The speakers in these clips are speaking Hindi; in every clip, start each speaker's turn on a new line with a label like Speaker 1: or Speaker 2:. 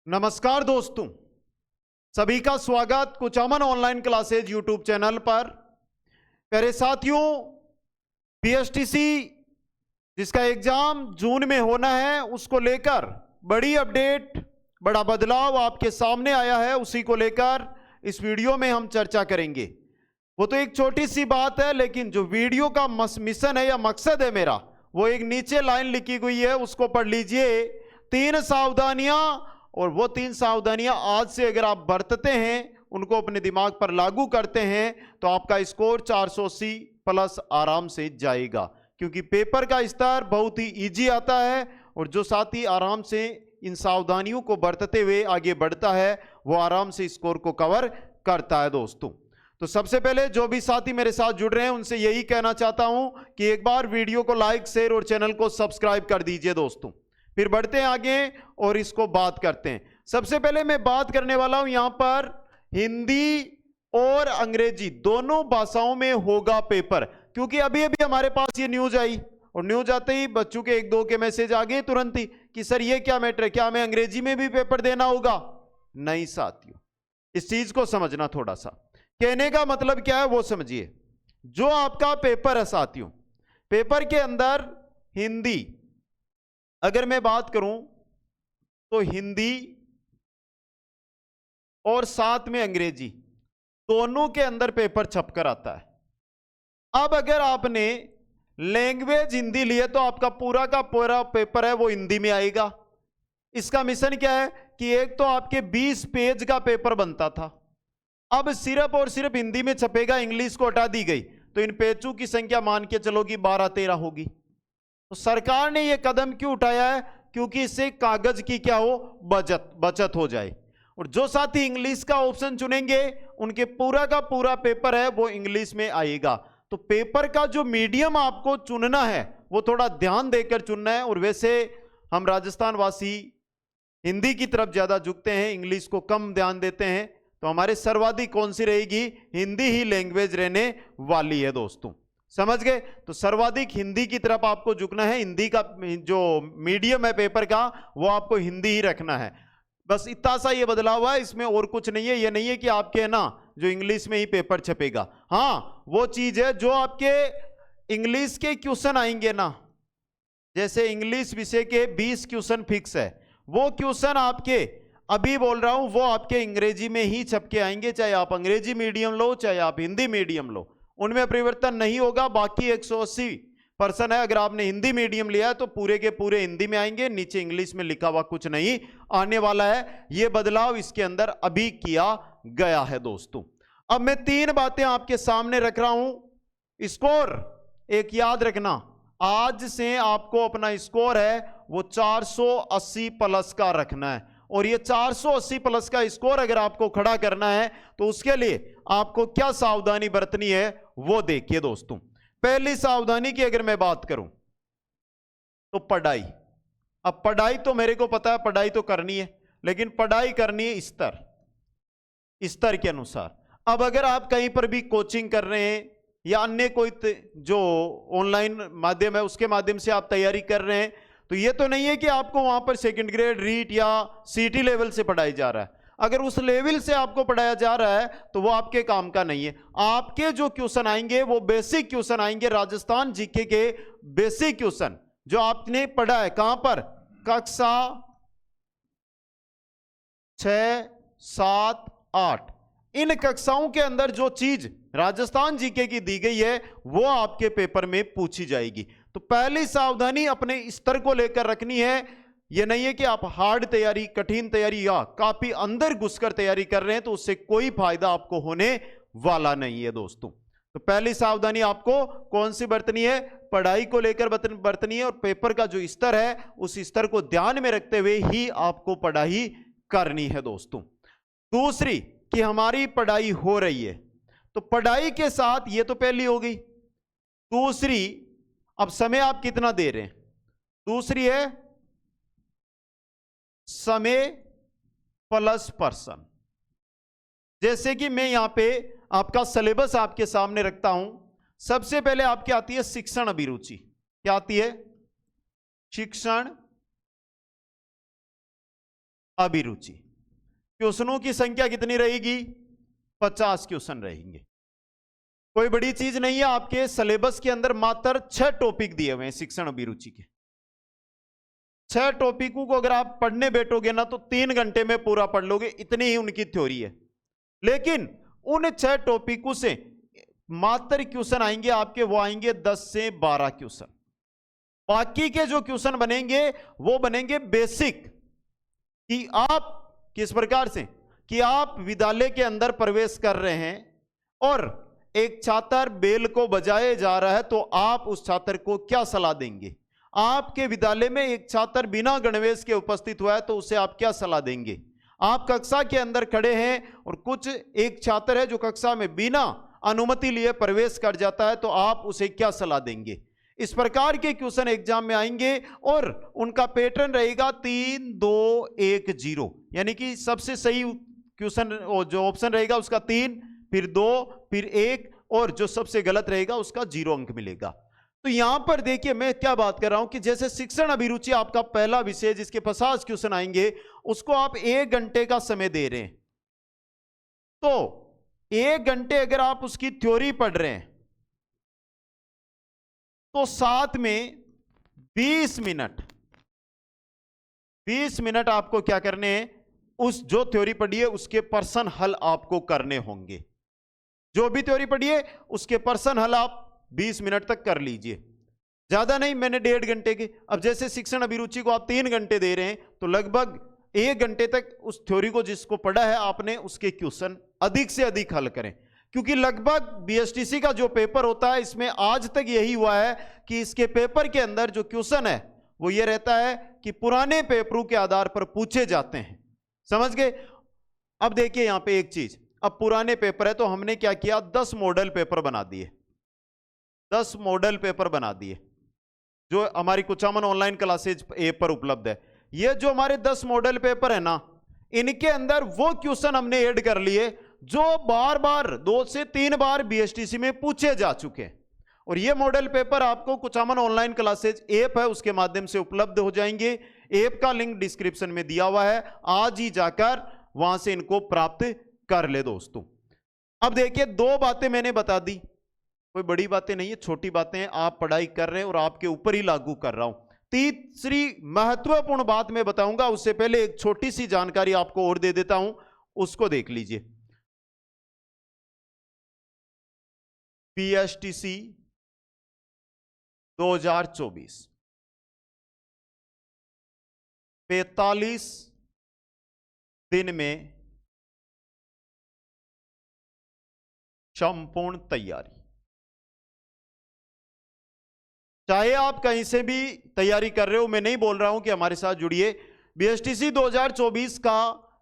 Speaker 1: नमस्कार दोस्तों, सभी का स्वागत Kuchaman online classes YouTube channel पर। प्यारे साथियों, पीएसटीसी जिसका एग्जाम जून में होना है, उसको लेकर बड़ी अपडेट, बड़ा बदलाव आपके सामने आया है। उसी को लेकर इस वीडियो में हम चर्चा करेंगे। वो तो एक छोटी सी बात है, लेकिन जो वीडियो का मिशन है या मकसद है मेरा, वो एक नीचे लाइन लिखी हुई है, उसको पढ़ लीजिए। 3 सावधानियां, और वो 3 सावधानियां आज से अगर आप बरतते हैं, उनको अपने दिमाग पर लागू करते हैं, तो आपका स्कोर 480 प्लस आराम से जाएगा। क्योंकि पेपर का स्तर बहुत ही इजी आता है, और जो साथी आराम से इन सावधानियों को बरतते हुए आगे बढ़ता है, वो आराम से स्कोर को कवर करता है दोस्तों। तो सबसे पहले जो भी साथी मेरे साथ जुड़ रहे हैं, उनसे यही कहना चाहता हूं कि एक बार वीडियो को लाइक, शेयर और चैनल को सब्सक्राइब कर दीजिए दोस्तों। फिर बढ़ते हैं आगे और इसको बात करते हैं। सबसे पहले मैं बात करने वाला हूं यहां पर हिंदी और अंग्रेजी दोनों भाषाओं में होगा पेपर। क्योंकि अभी अभी हमारे पास ये न्यूज आई, और न्यूज आते ही बच्चों के 1-2 के मैसेज आ गए तुरंत ही कि सर ये क्या मैटर है, क्या हमें अंग्रेजी में भी पेपर देना होगा? नहीं साथियों, इस चीज को समझना थोड़ा सा। कहने का मतलब क्या है वो समझिए। जो आपका पेपर है साथियों, पेपर के अंदर हिंदी अगर मैं बात करूं तो हिंदी और साथ में अंग्रेजी दोनों के अंदर पेपर छपकर आता है। अब अगर आपने लैंग्वेज हिंदी लिए तो आपका पूरा का पूरा पेपर है वो हिंदी में आएगा। इसका मिशन क्या है कि एक तो आपके 20 पेज का पेपर बनता था, अब सिर्फ और सिर्फ हिंदी में छपेगा, इंग्लिश को हटा दी गई, तो इन पेजों की संख्या मान के चलो कि 12-13 होगी। तो सरकार ने यह कदम क्यों उठाया है? क्योंकि इससे कागज की क्या हो, बचत हो जाए। और जो साथी इंग्लिश का ऑप्शन चुनेंगे, उनके पूरा का पूरा पेपर है वो इंग्लिश में आएगा। तो पेपर का जो मीडियम आपको चुनना है वो थोड़ा ध्यान देकर चुनना है। और वैसे हम राजस्थान वासी हिंदी की तरफ ज्यादा झुकते हैं, इंग्लिश को कम ध्यान देते हैं। तो हमारे सर्वाधिक कौन सी रहेगी? हिंदी ही लैंग्वेज रहने वाली है दोस्तों, समझ गए? तो सर्वाधिक हिंदी की तरफ आपको झुकना है। हिंदी का जो मीडियम है पेपर का, वो आपको हिंदी ही रखना है। बस इतना सा ये बदलाव है, इसमें और कुछ नहीं है। ये नहीं है कि आपके ना जो इंग्लिश में ही पेपर छपेगा। हाँ, वो चीज है जो आपके इंग्लिश के क्वेश्चन आएंगे ना, जैसे इंग्लिश विषय के 20 क्वेश्चन फिक्स है, वो क्वेश्चन आपके अभी बोल रहा हूं वो आपके अंग्रेजी में ही छपके आएंगे। चाहे आप अंग्रेजी मीडियम लो, चाहे आप हिंदी मीडियम लो, उनमें परिवर्तन नहीं होगा। बाकी 180% है। अगर आपने हिंदी मीडियम लिया है तो पूरे के पूरे हिंदी में आएंगे, नीचे इंग्लिश में लिखा हुआ कुछ नहीं आने वाला है। यह बदलाव इसके अंदर अभी किया गया है दोस्तों। अब मैं 3 बातें आपके सामने रख रहा हूं। स्कोर एक याद रखना, आज से आपको अपना स्कोर है वो 480 प्लस का रखना है। और ये 480 प्लस का स्कोर अगर आपको खड़ा करना है तो उसके लिए आपको क्या सावधानी बरतनी है वो देखिए दोस्तों। पहली सावधानी की अगर मैं बात करूं तो पढ़ाई। अब पढ़ाई तो मेरे को पता है, पढ़ाई तो करनी है, लेकिन पढ़ाई करनी है स्तर के अनुसार। अब अगर आप कहीं पर भी कोचिंग कर रहे हैं या अन्य कोई जो ऑनलाइन माध्यम है उसके माध्यम से आप तैयारी कर रहे हैं, तो ये तो नहीं है कि आपको वहां पर सेकंड ग्रेड, रीट या सीटी लेवल से पढ़ाई जा रहा है। अगर उस लेवल से आपको पढ़ाया जा रहा है तो वो आपके काम का नहीं है। आपके जो क्वेश्चन आएंगे वो बेसिक क्वेश्चन आएंगे, राजस्थान जीके के बेसिक क्वेश्चन जो आपने पढ़ा है। कहां पर? कक्षा 6, 7, 8 इन कक्षाओं के अंदर जो चीज राजस्थान जीके की दी गई है वो आपके पेपर में पूछी जाएगी। तो पहली सावधानी अपने स्तर को लेकर रखनी है। यह नहीं है कि आप हार्ड तैयारी, कठिन तैयारी या काफी अंदर घुसकर तैयारी कर रहे हैं, तो उससे कोई फायदा आपको होने वाला नहीं है दोस्तों। तो पहली सावधानी आपको कौन सी बरतनी है? पढ़ाई को लेकर बरतनी है। और पेपर का जो स्तर है उस स्तर को ध्यान में रखते हुए ही आपको पढ़ाई करनी है दोस्तों। दूसरी कि हमारी पढ़ाई हो रही है, तो पढ़ाई के साथ ये तो पहली हो गई। दूसरी, अब समय आप कितना दे रहे हैं। दूसरी है समय प्लस पर्सन। जैसे कि मैं यहां पे आपका सिलेबस आपके सामने रखता हूं। सबसे पहले आपकी आती है शिक्षण अभिरुचि। क्या आती है? शिक्षण अभिरुचि। क्वेश्चनों की संख्या कितनी रहेगी? 50 क्वेश्चन रहेंगे। कोई बड़ी चीज नहीं है, आपके सिलेबस के अंदर मात्र 6 टॉपिक दिए हुए हैं शिक्षण अभिरुचि के। 6 टॉपिकों को अगर आप पढ़ने बैठोगे ना तो 3 घंटे में पूरा पढ़ लोगे, इतनी ही उनकी थ्योरी है। लेकिन उन 6 टॉपिकों से मात्र क्वेश्चन आएंगे आपके, वो आएंगे 10 से 12 क्वेश्चन। बाकी के जो क्वेश्चन बनेंगे वो बनेंगे बेसिक, कि आप किस प्रकार से, कि आप विद्यालय के अंदर प्रवेश कर रहे हैं और एक छात्र बेल को बजाए जा रहा है तो आप उस छात्र को क्या सलाह देंगे। आपके विद्यालय में एक छात्र बिना गणवेश के उपस्थित हुआ है तो उसे आप क्या सलाह देंगे। आप कक्षा के अंदर खड़े हैं और कुछ एक छात्र है जो कक्षा में बिना अनुमति लिए प्रवेश कर जाता है तो आप उसे क्या सलाह देंगे। इस प्रकार के क्वेश्चन एग्जाम में आएंगे और उनका पैटर्न रहेगा 3 2 1 0, यानी कि सबसे सही क्वेश्चन जो ऑप्शन रहेगा उसका 3, फिर 2, फिर 1, और जो सबसे गलत रहेगा उसका 0 अंक मिलेगा। तो यहां पर देखिए मैं क्या बात कर रहा हूं कि जैसे शिक्षण अभिरुचि आपका पहला विषय जिसके 50 क्वेश्चन आएंगे, उसको आप 1 घंटे का समय दे रहे हैं, तो 1 घंटे अगर आप उसकी थ्योरी पढ़ रहे हैं तो साथ में 20 मिनट आपको क्या करने हैं, उस जो थ्योरी पढ़ी है उसके पर्सन हल आपको करने होंगे। जो भी थ्योरी पढ़ी है उसके पर्सन हल आप 20 मिनट तक कर लीजिए, ज्यादा नहीं, मैंने 1.5 घंटे के। अब जैसे शिक्षण अभिरुचि को आप 3 घंटे दे रहे हैं तो लगभग 1 घंटे तक उस थ्योरी को जिसको पढ़ा है आपने उसके क्वेश्चन अधिक से अधिक हल करें, क्योंकि लगभग बीएसटीसी का जो पेपर होता है इसमें आज तक यही हुआ है कि इसके पेपर के अंदर जो क्वेश्चन है वो ये रहता है कि पुराने पेपरों के आधार पर पूछे जाते हैं। समझ गए? अब देखिए यहां पे एक चीज, अब पुराने पेपर है तो हमने क्या किया, 10 मॉडल पेपर बना दिए, 10 मॉडल पेपर बना दिए जो हमारी कुचामन ऑनलाइन क्लासेज ऐप पर उपलब्ध है। ये जो हमारे 10 मॉडल पेपर है ना, इनके अंदर वो क्वेश्चन हमने ऐड कर लिए जो बार बार 2 से 3 बार बीएसटीसी में पूछे जा चुके हैं। और ये मॉडल पेपर आपको कुचामन ऑनलाइन क्लासेज ऐप है उसके माध्यम से उपलब्ध हो जाएंगे। ऐप का लिंक डिस्क्रिप्शन में दिया हुआ है, आज ही जाकर वहां से इनको प्राप्त कर ले दोस्तों। अब देखिए 2 बातें मैंने बता दी, कोई बड़ी बातें नहीं है, छोटी बातें हैं, आप पढ़ाई कर रहे हैं और आपके ऊपर ही लागू कर रहा हूं। तीसरी महत्वपूर्ण बात मैं बताऊंगा, उससे पहले एक छोटी सी जानकारी आपको और दे देता हूं, उसको देख लीजिए। बीएसटीसी 2024 45 दिन में संपूर्ण तैयारी। चाहे आप कहीं से भी तैयारी कर रहे हो, मैं नहीं बोल रहा हूं कि हमारे साथ जुड़िए। बीएसटीसी 2024 का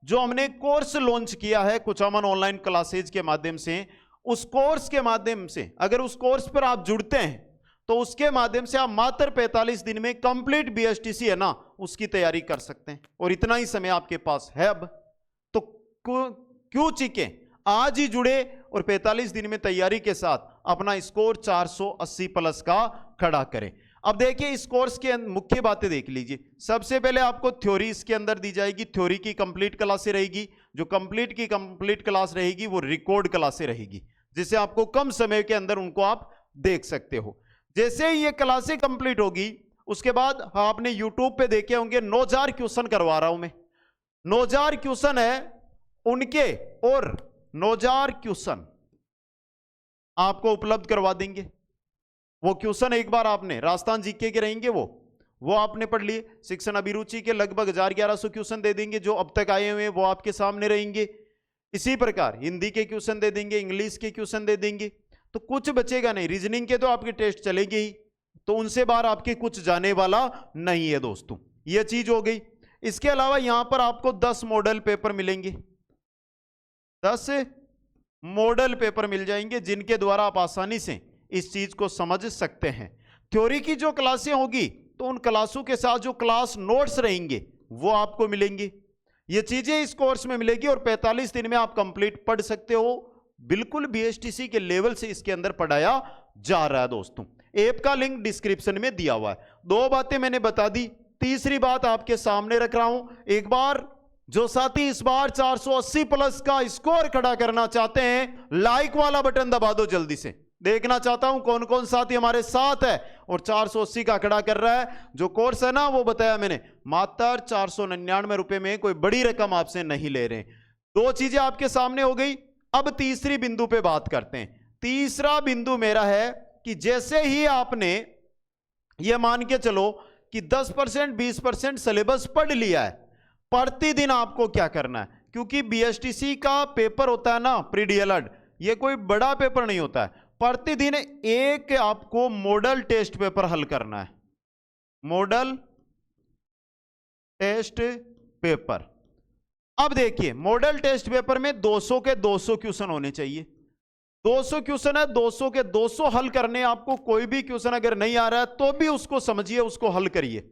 Speaker 1: जो हमने कोर्स लॉन्च किया है कुचामन ऑनलाइन क्लासेज के माध्यम से, उस कोर्स के माध्यम से अगर उस कोर्स पर आप जुड़ते हैं तो उसके माध्यम से आप मात्र 45 दिन में कंप्लीट बीएसटीसी है ना उसकी तैयारी कर सकते हैं, और इतना ही समय आपके पास है। अब तो क्यों चीखें, आज ही जुड़े और 45 दिन में तैयारी के साथ अपना स्कोर 480 प्लस का खड़ा करें। अब देखिए इस कोर्स के मुख्य बातें देख लीजिए। सबसे पहले आपको थ्योरी इसके अंदर दी जाएगी, थ्योरी की कंप्लीट क्लासें रहेगी। जो कंप्लीट क्लास रहेगी वो रिकॉर्ड क्लासें रहेगी, जिससे आपको कम समय के अंदर उनको आप देख सकते हो। जैसे ही ये क्लासें कंप्लीट होगी उसके बाद आपने यूट्यूब पे देखे होंगे 9000 क्वेश्चन करवा रहा हूं मैं, 9000 क्वेश्चन है उनके, और 9000 क्वेश्चन आपको उपलब्ध करवा देंगे। वो क्वेश्चन एक बार आपने राजस्थान जीके के रहेंगे, वो आपने पढ़ लिए। शिक्षण अभिरुचि के लगभग 1100 क्वेश्चन दे देंगे जो अब तक आए हुए हैं, वो आपके सामने रहेंगे। इसी प्रकार हिंदी के क्वेश्चन दे देंगे, इंग्लिश के क्वेश्चन दे देंगे, तो कुछ बचेगा नहीं। रीजनिंग के तो आपके टेस्ट चलेंगे ही, तो उनसे बाहर आपके कुछ जाने वाला नहीं है दोस्तों, ये चीज हो गई। इसके अलावा यहां पर आपको 10 मॉडल पेपर मिलेंगे, 10 मॉडल पेपर मिल जाएंगे जिनके द्वारा आप आसानी से इस चीज को समझ सकते हैं। थ्योरी की जो क्लासें होगी तो उन क्लासों के साथ जो क्लास नोट्स रहेंगे वो आपको मिलेंगे। ये चीजें इस कोर्स में मिलेगी और 45 दिन में आप कंप्लीट पढ़ सकते हो। बिल्कुल बीएसटीसी के लेवल से इसके अंदर पढ़ाया जा रहा है दोस्तों। ऐप का लिंक डिस्क्रिप्शन में दिया हुआ है। 2 बातें मैंने बता दी, तीसरी बात आपके सामने रख रहा हूं। एक बार जो साथी इस बार 480 प्लस का स्कोर खड़ा करना चाहते हैं, लाइक वाला बटन दबा दो जल्दी से। देखना चाहता हूं कौन कौन साथी हमारे साथ है और 480 का खड़ा कर रहा है। जो कोर्स है ना, वो बताया मैंने, मात्र 499 रुपए में, कोई बड़ी रकम आपसे नहीं ले रहे। दो चीजें आपके सामने हो गई। अब तीसरी बिंदु पे बात करते हैं। तीसरा बिंदु मेरा है कि जैसे ही आपने ये मान के चलो कि 10% 20% सिलेबस पढ़ लिया है, प्रतिदिन आपको क्या करना है, क्योंकि बीएसटीसी का पेपर होता है ना, प्री डीएलएड, ये कोई बड़ा पेपर नहीं होता है। प्रतिदिन एक आपको मॉडल टेस्ट पेपर हल करना है, मॉडल टेस्ट पेपर। अब देखिए, मॉडल टेस्ट पेपर में 200 के 200 क्वेश्चन होने चाहिए। 200 क्वेश्चन है, 200 के 200 हल करने। आपको कोई भी क्वेश्चन अगर नहीं आ रहा है तो भी उसको समझिए, उसको हल करिए,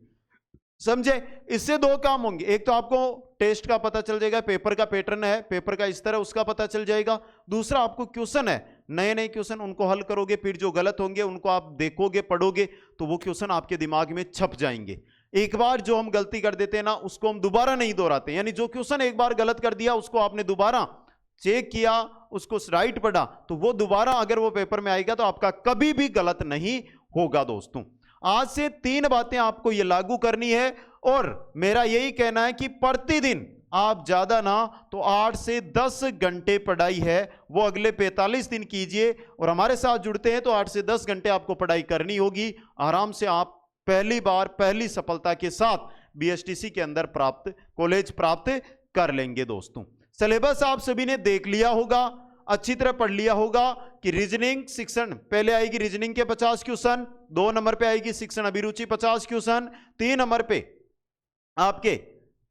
Speaker 1: समझे। इससे दो काम होंगे। एक तो आपको टेस्ट का पता चल जाएगा, पेपर का पैटर्न है, पेपर का स्तर है, उसका पता चल जाएगा। दूसरा, आपको क्वेश्चन है, नए नए क्वेश्चन, उनको हल करोगे, फिर जो गलत होंगे उनको आप देखोगे, पढ़ोगे, तो वो क्वेश्चन आपके दिमाग में छप जाएंगे। एक बार जो हम गलती कर देते हैं ना, उसको हम दोबारा नहीं दोहराते। यानी जो क्वेश्चन एक बार गलत कर दिया, उसको आपने दोबारा चेक किया, उसको राइट पढ़ा, तो वो दोबारा अगर वो पेपर में आएगा तो आपका कभी भी गलत नहीं होगा। दोस्तों, आज से 3 बातें आपको ये लागू करनी है और मेरा यही कहना है कि प्रतिदिन आप ज्यादा ना तो 8 से 10 घंटे पढ़ाई है वो अगले 45 दिन कीजिए। और हमारे साथ जुड़ते हैं तो 8 से 10 घंटे आपको पढ़ाई करनी होगी। आराम से आप पहली बार पहली सफलता के साथ बीएसटीसी के अंदर कॉलेज प्राप्त कर लेंगे। दोस्तों, सिलेबस आप सभी ने देख लिया होगा, अच्छी तरह पढ़ लिया होगा कि रीजनिंग शिक्षण पहले आएगी, रीजनिंग के 50 क्वेश्चन, 2 नंबर पे आएगी शिक्षण अभिरुचि 50 क्वेश्चन, 3 नंबर पे आपके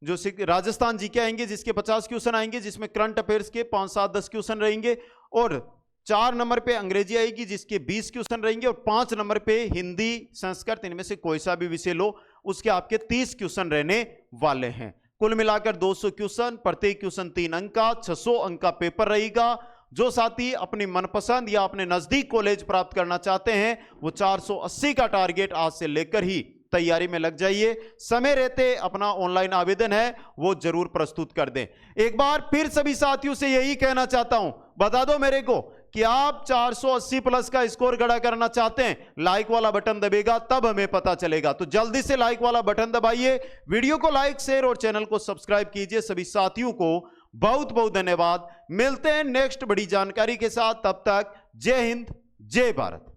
Speaker 1: जो राजस्थान जीके आएंगे जिसके 50 क्वेश्चन आएंगे, जिसमें करंट अफेयर्स के 5, 7, 10 क्वेश्चन रहेंगे, और 4 नंबर पे अंग्रेजी आएगी जिसके 20 क्वेश्चन रहेंगे, और 5 नंबर पे हिंदी संस्कृत, इनमें से कोई सा भी विषय लो उसके आपके 30 क्वेश्चन रहने वाले हैं। कुल मिलाकर 200 क्वेश्चन, प्रत्येक क्वेश्चन 3 अंक का, 600 अंक का पेपर रहेगा। जो साथी अपनी मनपसंद या अपने नजदीक कॉलेज प्राप्त करना चाहते हैं वो 480 का टारगेट आज से लेकर ही तैयारी में लग जाइए। समय रहते अपना ऑनलाइन आवेदन है वो जरूर प्रस्तुत कर दें। एक बार फिर सभी साथियों से यही कहना चाहता हूं, बता दो मेरे को कि आप 480 प्लस का स्कोर खड़ा करना चाहते हैं, लाइक वाला बटन दबेगा तब हमें पता चलेगा। तो जल्दी से लाइक वाला बटन दबाइए, वीडियो को लाइक, शेयर और चैनल को सब्सक्राइब कीजिए। सभी साथियों को बहुत बहुत धन्यवाद। मिलते हैं नेक्स्ट बड़ी जानकारी के साथ, तब तक जय हिंद, जय भारत।